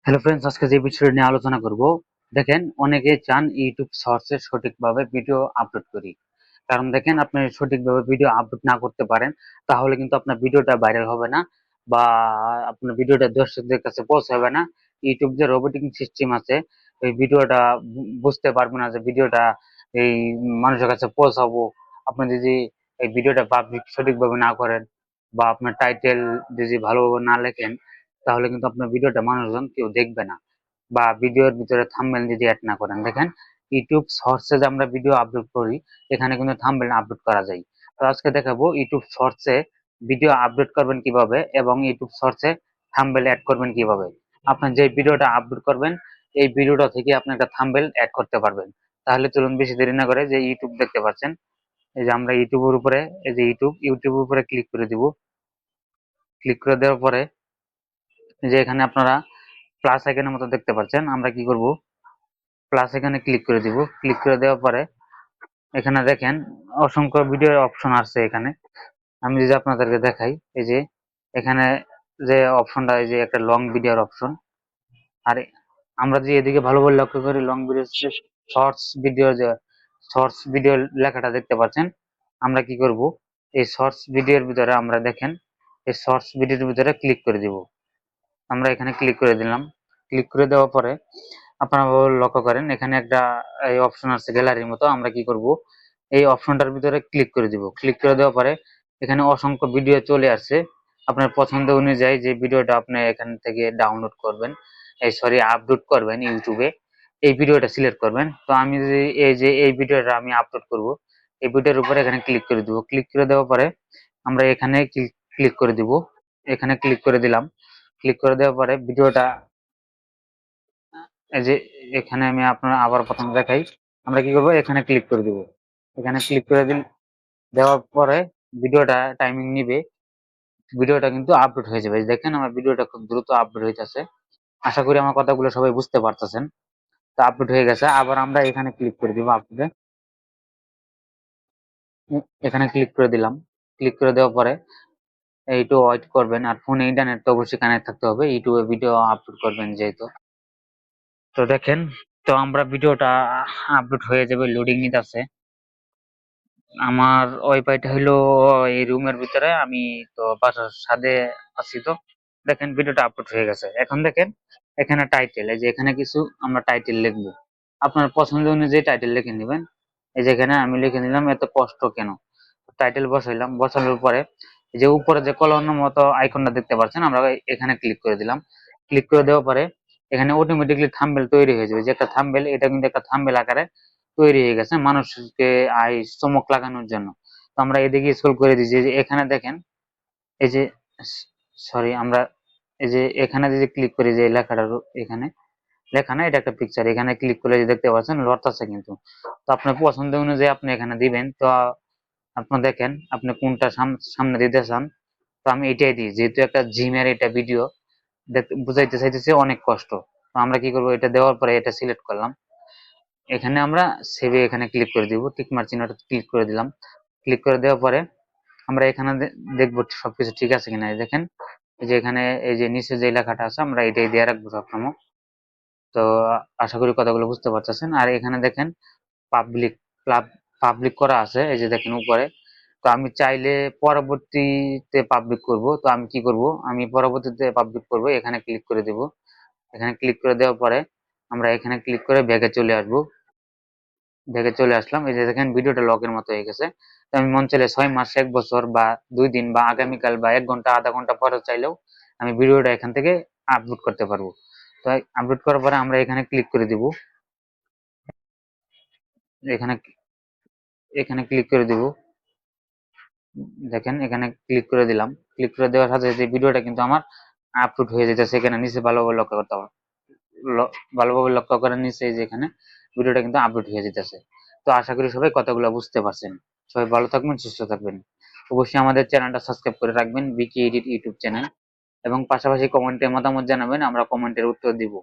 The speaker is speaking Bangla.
হ্যালো ফ্রেন্ডস, আজকে যে বিষয়টা নিয়ে আলোচনা করব, দেখেন অনেকে চান ইউটিউব শর্টসে সঠিকভাবে ভিডিও আপলোড করি। কারণ দেখেন আপনি সঠিকভাবে ভিডিও আপলোড না করতে পারেন, তাহলে কিন্তু আপনার ভিডিওটা ভাইরাল হবে না বা আপনার ভিডিওটা দর্শকদের কাছে পৌঁছাবে না। ইউটিউব যে রোবোটিক সিস্টেম আছে, ওই ভিডিওটা বুঝতে পারবে না যে ভিডিওটা এই মানুষের কাছে পৌঁছাবো। আপনি যদি এই ভিডিওটা পাবলিক সঠিকভাবে না করেন বা আপনার টাইটেল যদি ভালোভাবে না লেখেন, তাহলে কিন্তু আপনার ভিডিওটা মানুষজন কেউ দেখবে না। বা ভিডিওর ভিতরে থাম্বনেল যদি অ্যাড না করেন, দেখেন ইউটিউব শর্টসে যে আমরা ভিডিও আপলোড করি, এখানে কিন্তু থাম্বনেল আপলোড করা যায়। তো আজকে দেখাবো ইউটিউব শর্টসে ভিডিও আপলোড করবেন কিভাবে এবং ইউটিউব শর্টসে থাম্বনেল অ্যাড করবেন কিভাবে। আপনার যে ভিডিওটা আপলোড করবেন, এই ভিডিওটা থেকে আপনি একটা থাম্বনেল অ্যাড করতে পারবেন। তাহলে চলুন বেশি দেরি না করে, যে ইউটিউব দেখতে পাচ্ছেন, এই যে আমরা ইউটিউবের উপরে, এই যে ইউটিউবের উপরে ক্লিক করে দিব। ক্লিক করে দেওয়ার পরে যে এখানে আপনারা প্লাস আইকনের মতো দেখতে পাচ্ছেন, আমরা কি করব, প্লাস এখানে ক্লিক করে দিব। ক্লিক করে দেওয়ার পরে এখানে দেখেন অসংখ্য ভিডিওর অপশন আছে এখানে। আমি যদি আপনাদেরকে দেখাই, এই যে এখানে যে অপশনটা, এই যে একটা লং ভিডিওর অপশন। আর আমরা যদি এদিকে ভালোভাবে লক্ষ্য করি, লং ভিডিও, শর্টস ভিডিও লেখাটা দেখতে পাচ্ছেন। আমরা কি করব, এই শর্টস ভিডিওর ভিতরে আমরা দেখেন, এই শর্টস ভিডিওর ভিতরে ক্লিক করে দিব। আমরা এখানে ক্লিক করে দিলাম। ক্লিক করে দেওয়ার পরে আপনারা লক্ষ্য করেন এখানে একটা এই অপশন আছে গ্যালারির মতো। আমরা কি করব, এই অপশনটার ভিতরে ক্লিক করে দিব। ক্লিক করে দেওয়ার পরে এখানে অসংখ্য ভিডিও চলে আসছে। আপনার পছন্দ অনুযায়ী যে ভিডিওটা আপনি এখান থেকে ডাউনলোড করবেন, এই সরি আপলোড করবেন ইউটিউবে, এই ভিডিওটা সিলেক্ট করবেন। তো আমি যদি এই যে এই ভিডিওটা আমি আপলোড করব, এই ভিডিওর উপরে এখানে ক্লিক করে দিব। ক্লিক করে দেওয়ার পরে আমরা এখানে ক্লিক করে দিব। এখানে ক্লিক করে দিলাম। ক্লিক করে দেওয়ার পরে ভিডিওটা, এই যে এখানে আমি আপনার আবার প্রথম দেখাই, আমরা কি করব, এখানে ক্লিক করে দিব। এখানে ক্লিক করে দেওয়ার পরে ভিডিওটা টাইমিং নিবে, ভিডিওটা কিন্তু আপলোড হয়ে যাবে। দেখেন আমার ভিডিওটা খুব দ্রুত আপলোড হইতেছে। আশা করি আমার কথাগুলো সবাই বুঝতে পারতেছেন। তো আপলোড হয়ে গেছে। আবার আমরা এখানে ক্লিক করে দিব। আপলোডে এখানে ক্লিক করে দিলাম। ক্লিক করে দেওয়ার পরে এইটু ওয়েট করবেন। আর ফোনে ইন্টারনেট তো অবশ্যই কানেক্ট থাকতে হবে, ইউটিউবে ভিডিও আপলোড করবেন যেহেতু। তো দেখেন, তো আমরা ভিডিওটা আপলোড হয়ে যাবে, লোডিং নিতেছে। আমার ওয়াইফাইটা হইলো এই রুমের ভিতরে, আমি তো বাসার ছাদে আছি। তো দেখেন ভিডিওটা আপলোড হয়ে গেছে। এখন দেখেন এখানে টাইটেল, এই যে এখানে কিছু আমরা টাইটেল লিখবো। আপনার পছন্দ অনুযায়ী টাইটেল লিখে নেবেন। এই যে এখানে আমি লিখে নিলাম, এত কষ্ট কেন। টাইটেল বসাইলাম। বসানোর পরে এই যে উপরে যে কলমের মতো আইকনটা দেখতে পাচ্ছেন, আমরা এখানে ক্লিক করে দিলাম। ক্লিক করে দেওয়ার পরে এখানে অটোমেটিকলি থাম্বনেল তৈরি হয়ে যাবে। যে একটা থাম্বনেল, এটা কিন্তু একটা থাম্বনেল আকারে তৈরি হয়ে গেছে মানুষকে আই চমক লাগানোর জন্য। তো আমরা এদিকে স্ক্রল করে দিয়েছি, যে এখানে দেখেন, এই যে সরি আমরা এই যে এখানে যদি ক্লিক করি, যে লেখাটার এখানে লেখা না, এটা একটা পিকচার, এখানে ক্লিক করলে যে দেখতে পাচ্ছেন লড়তেছে কিন্তু। তো আপনার পছন্দ অনুযায়ী আপনি এখানে দিবেন। তো আপনি দেখেন আপনি কোনটা সামনে দিতে চান। তো আমি এটাই দিই, যেহেতু একটা জিমের এটা ভিডিও বুঝাইতে চাইতেছি অনেক কষ্ট। তো আমরা কি করবো, এটা দেওয়ার পরে এটা সিলেক্ট করলাম। এখানে আমরা সেভে এখানে ক্লিক করে দিব। টিক মার্ক চিহ্নটা ক্লিক করে দিলাম। ক্লিক করে দেওয়ার পরে আমরা এখানে দেখবো সবকিছু ঠিক আছে কিনা। এই দেখেন, এই যে এখানে এই যে নিচে যে লেখাটা আছে, আমরা এটাই দিয়ে রাখবো সবসময়। তো আশা করি কথাগুলো বুঝতে পারতেছেন। আর এখানে দেখেন পাবলিক পাবলিক করা আছে, এই যে দেখেন উপরে। তো আমি চাইলে পরবর্তীতে পাবলিক করব। তো আমি কি করব, আমি পরবর্তীতে পাবলিক করব, এখানে ক্লিক করে দেব। এখানে ক্লিক করে দেওয়ার পরে আমরা এখানে ক্লিক করে ব্যাগে চলে আসব। ব্যাগে চলে আসলাম। এই যে দেখেন ভিডিওটা লগের মতো হয়ে গেছে। তো আমি মন চাইলে 6 মাস, 1 বছর বা 2 দিন বা আগামীকাল বা 1 ঘন্টা, আধা ঘন্টা পরে চাইলেও আমি ভিডিওটা এখান থেকে আপলোড করতে পারবো। তো আপলোড করার পরে আমরা এখানে ক্লিক করে দিব। এখানে এখানে ক্লিক করে দিব। দেখেন এখানে ক্লিক করে দিলাম। ক্লিক করে দেওয়ার সাথে সাথে ভিডিওটা কিন্তু আমার আপলোড হয়ে যেতেছে। এখানে নিচে ভালোভাবে লক্ষ্য করতে হবে, ভালোভাবে লক্ষ্য করে নিচে যে এখানে ভিডিওটা কিন্তু আপলোড হয়ে যেতেছে। তো আশা করি সবাই কথাগুলো বুঝতে পারছেন। সবাই ভালো থাকবেন, সুস্থ থাকবেন। অবশ্যই আমাদের চ্যানেলটা সাবস্ক্রাইব করে রাখবেন, বিকি এডিট ইউটিউব চ্যানেল। এবং পাশাপাশি কমেন্টে মতামত জানাবেন, আমরা কমেন্টের উত্তর দিব।